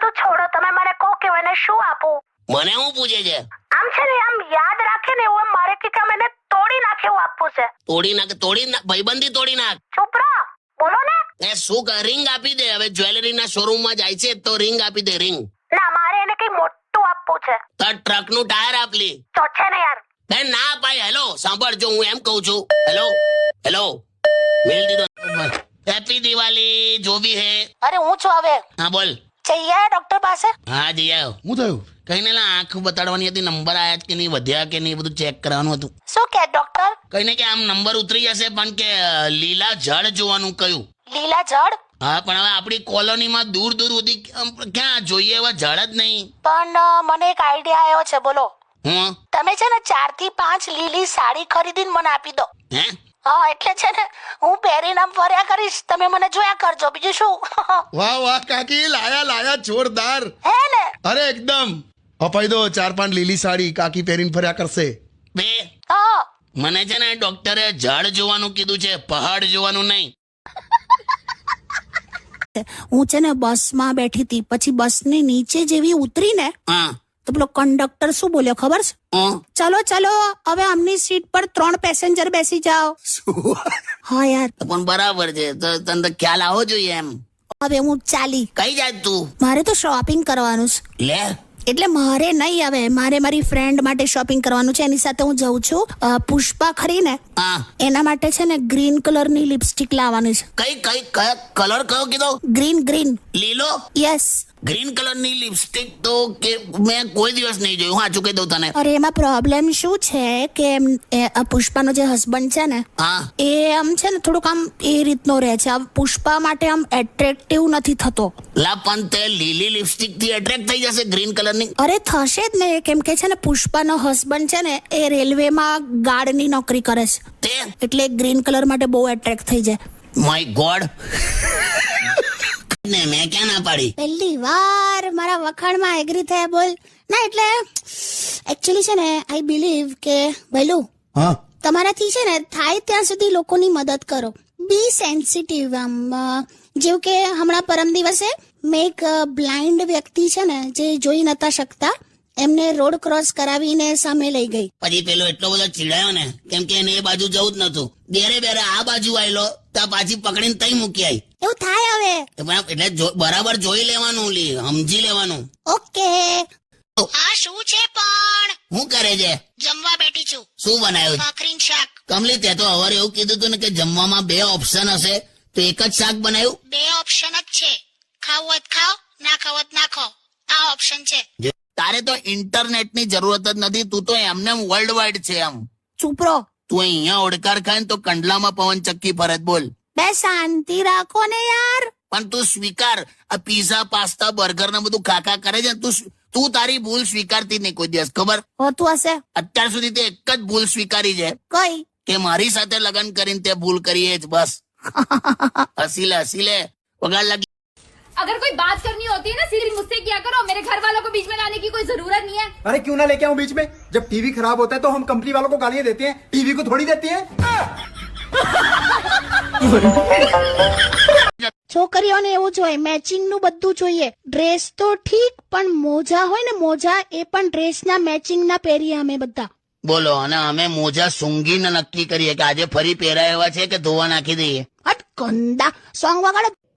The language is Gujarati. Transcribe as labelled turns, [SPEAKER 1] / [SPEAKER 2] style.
[SPEAKER 1] બધું છોડો, તમે મને કહો કે મને શું આપું.
[SPEAKER 2] મને શું પૂછે છે?
[SPEAKER 1] આમ છે ને, આમ યાદ રાખે ને એવું મારે કે આમ એને તોડી નાખે એવું આપવું છે.
[SPEAKER 2] તોડી નાખ ભાઈબંધી તોડી નાખ.
[SPEAKER 1] ચૂપ રહો, બોલો ને.
[SPEAKER 2] એ શું રિંગ આપી દે. હવે જ્વેલરી ના શોરૂમ માં જાય છે તો રિંગ આપી દે. રિંગ
[SPEAKER 1] ના, મારે એને કઈ મોટું આપવું છે.
[SPEAKER 2] તો ટ્રક નું ટાયર આપલી
[SPEAKER 1] તો છે ને યાર.
[SPEAKER 2] બેન ના પાય. હેલો સાંભળ, જો હું એમ કઉ છું. હેલો હેલો મેલ દીધો. હેપી દિવાળી જો ભી હે.
[SPEAKER 1] અરે હું છું હવે.
[SPEAKER 2] હા બોલ.
[SPEAKER 1] જઈએ ડોક્ટર પાસે.
[SPEAKER 2] હા જઈ આવ્યો.
[SPEAKER 3] શું થયું?
[SPEAKER 2] કઈ ને આંખ બતાડવાની હતી. નંબર આયા કે નહીં, વધ્યા કે નહીં, બધું ચેક કરવાનું હતું.
[SPEAKER 1] શું કે ડોક્ટર?
[SPEAKER 2] કઈ ને કે આમ નંબર ઉતરી જશે, પણ કે લીલા જળ જોવાનું કહ્યું.
[SPEAKER 1] લીલા જળ?
[SPEAKER 2] હા, પણ હવે આપણી કોલોનીમાં દૂર દૂર સુધી ક્યાં જોઈએ એવા જળ જ નહીં.
[SPEAKER 1] પણ મને એક આઈડિયા આવ્યો છે, બોલો.
[SPEAKER 2] હું
[SPEAKER 1] તમે છે ને 4 થી 5 લીલી સાડી ખરીદીને મને આપી દો.
[SPEAKER 2] હે?
[SPEAKER 1] હા, એટલે છે ને હું પહેરીને આમ ફર્યા કરીશ, તમે મને જોયા કરજો, બીજું શું.
[SPEAKER 3] વાહ વાહ કાકી, લાયા જોરદાર.
[SPEAKER 1] હે ને?
[SPEAKER 3] અરે એકદમ અપાઈ દો. 4-5 લીલી સાડી કાકી પહેરીને ફર્યા કરશે.
[SPEAKER 2] બે
[SPEAKER 1] હા.
[SPEAKER 2] મને છે ને ડોક્ટરે જળ જોવાનું કીધું છે, પહાડ જોવાનું નહીં.
[SPEAKER 4] હું છે ને બસમાં બેઠી હતી, પછી બસની નીચે જેવી ઉતરી ને
[SPEAKER 2] હા
[SPEAKER 4] તો પેલો કંડક્ટર શું બોલ્યો ખબર છે? ચલો ચલો, હવે આમની સીટ પર 3 પેસેન્જર બેસી જાઓ. હા યાર,
[SPEAKER 2] પણ બરાબર છે. તો તને તો ખ્યાલ આવો જોઈએ એમ.
[SPEAKER 4] હવે હું ચાલી.
[SPEAKER 2] કઈ જાય તું?
[SPEAKER 4] મારે તો શોપિંગ કરવાનું છે.
[SPEAKER 2] લે
[SPEAKER 4] એટલે મારે નહીં, હવે મારે મારી ફ્રેન્ડ માટે શોપિંગ કરવાનું છે. એની સાથે હું જઉં છું. પુષ્પા ખરી ને,
[SPEAKER 2] હા
[SPEAKER 4] એના માટે છે ને ગ્રીન કલરની લિપસ્ટિક લાવવાની છે.
[SPEAKER 2] કઈ કલર કયો કીધો?
[SPEAKER 4] ગ્રીન.
[SPEAKER 2] લીલો?
[SPEAKER 4] યસ.
[SPEAKER 2] ગ્રીન કલરની લિપસ્ટિક તો કે મેં કોઈ દિવસ નહીં જોયું. હું સાચું કહી દઉં તને.
[SPEAKER 4] અરે એમાં પ્રોબ્લેમ શું છે કે પુષ્પાનો જે હસબન્ડ છે ને,
[SPEAKER 2] હા
[SPEAKER 4] એ આમ છે ને થોડુંક આમ એ રીતનો રહે છે. પુષ્પા માટે આમ એટ્રેક્ટિવ નથી થતો.
[SPEAKER 2] લા, પણ તે લીલી લિપસ્ટિક થી એટ્રેક્ટ થઈ જશે ગ્રીન કલરની.
[SPEAKER 4] અરે થશે જ ને, કેમ કે છે ને પુષ્પાનો હસબન્ડ છે ને એ રેલવેમાં ગાર્ડની નોકરી કરે છે,
[SPEAKER 2] તે
[SPEAKER 4] એટલે ગ્રીન કલર માટે બહુ એટ્રેક્ટ થઈ જાય.
[SPEAKER 2] My God. ને મેં ક્યાં ના પાડી?
[SPEAKER 4] પહેલી વાર મારા વખાણમાં એગ્રી થયા. બોલ ના, એટલે એકચ્યુઅલી છે ને આઈ બિલીવ કે ભૈલું,
[SPEAKER 3] હા
[SPEAKER 4] તમારાથી છે ને થાય ત્યાં સુધી લોકોની મદદ કરો. બી સેન્સિટિવ. આમ જેવું કે હમણાં પરમ દિવસે મેં એક બ્લાઇન્ડ વ્યક્તિ છે ને જે જોઈ નતા શકતા, એમને રોડ ક્રોસ કરાવીને સામે લઈ ગઈ.
[SPEAKER 2] પછી પેલો એટલો બધો ચીડાયો ને, કેમ કે એને એ બાજુ જવું જ નતું. બેરે આ બાજુ આવેલો તો પાછી પકડીને તઈ મૂકી આવી.
[SPEAKER 4] એવું થાય હવે.
[SPEAKER 2] એટલે બરાબર જોઈ લેવાનું, સમજી લેવાનું.
[SPEAKER 4] ઓકે.
[SPEAKER 1] આ શું છે પણ?
[SPEAKER 2] શું કરે છે?
[SPEAKER 1] જમવા બેઠી છું.
[SPEAKER 2] શું બનાવ્યું?
[SPEAKER 1] ભાખરી ને શાક.
[SPEAKER 2] કમલી, તે તો હવારે એવું કીધું હતું ને કે જમવામાં 2 ઓપ્શન હશે, તો એક જ શાક બનાવ્યું.
[SPEAKER 1] 2 ઓપ્શન જ છે, ખાવું હોય તો ખાઓ, ના ખાવું હોય તો ના ખાઓ. આ ઓપ્શન છે.
[SPEAKER 2] તારે તો ઇન્ટરનેટ ની જરૂરત જ નથી. તું તો એમને વર્લ્ડ વાઇડ છે. આમ
[SPEAKER 4] ચૂપરો.
[SPEAKER 2] તું અહીંયા ઓડકાર ખાય ને તો કંડલામાં પવન ચક્કી ફરજ. બોલ.
[SPEAKER 4] બે શાંતિ રાખો ને યાર.
[SPEAKER 2] પણ તું સ્વીકાર. આ પીઝા, પાસ્તા, બર્ગર ને બધું ખાખા કરે છે. તું તારી ભૂલ સ્વીકારતી નહીં કોઈ દિવસ, ખબર?
[SPEAKER 4] હોતું હશે.
[SPEAKER 2] અત્યાર સુધી તે એક જ ભૂલ સ્વીકારી છે,
[SPEAKER 4] કઈ?
[SPEAKER 2] કે મારી સાથે લગ્ન કરીને તે ભૂલ કરી જ બસ. હસી લે વગાડ લાગી.
[SPEAKER 5] अगर कोई बात करनी होती है ना सीधी मुझसे किया करो, मेरे घर वालों को बीच में लाने की कोई जरूरत नहीं है.
[SPEAKER 6] अरे क्यों ना लेके आऊं बीच में? जब टीवी खराब होता है तो हम कंपनी वालों को गालियां देते हैं, टीवी को थोड़ी देती हैं.
[SPEAKER 4] છોકરીઓને એવું જોઈએ, મેચિંગ નું બધું જોઈએ. ડ્રેસ તો ઠીક, પણ મોજા હોય ને, મોજા એ પણ ડ્રેસના મેચિંગ ના પહેરીએ અમે બધા.
[SPEAKER 2] બોલો. અને અમે મોજા સૂંઘીને નક્કી કરીએ કે આજે ફરી પહેરાય એવા છે કે ધોવા નાખી દઈએ.
[SPEAKER 4] હટ ગંદા સોંગ વગાડો.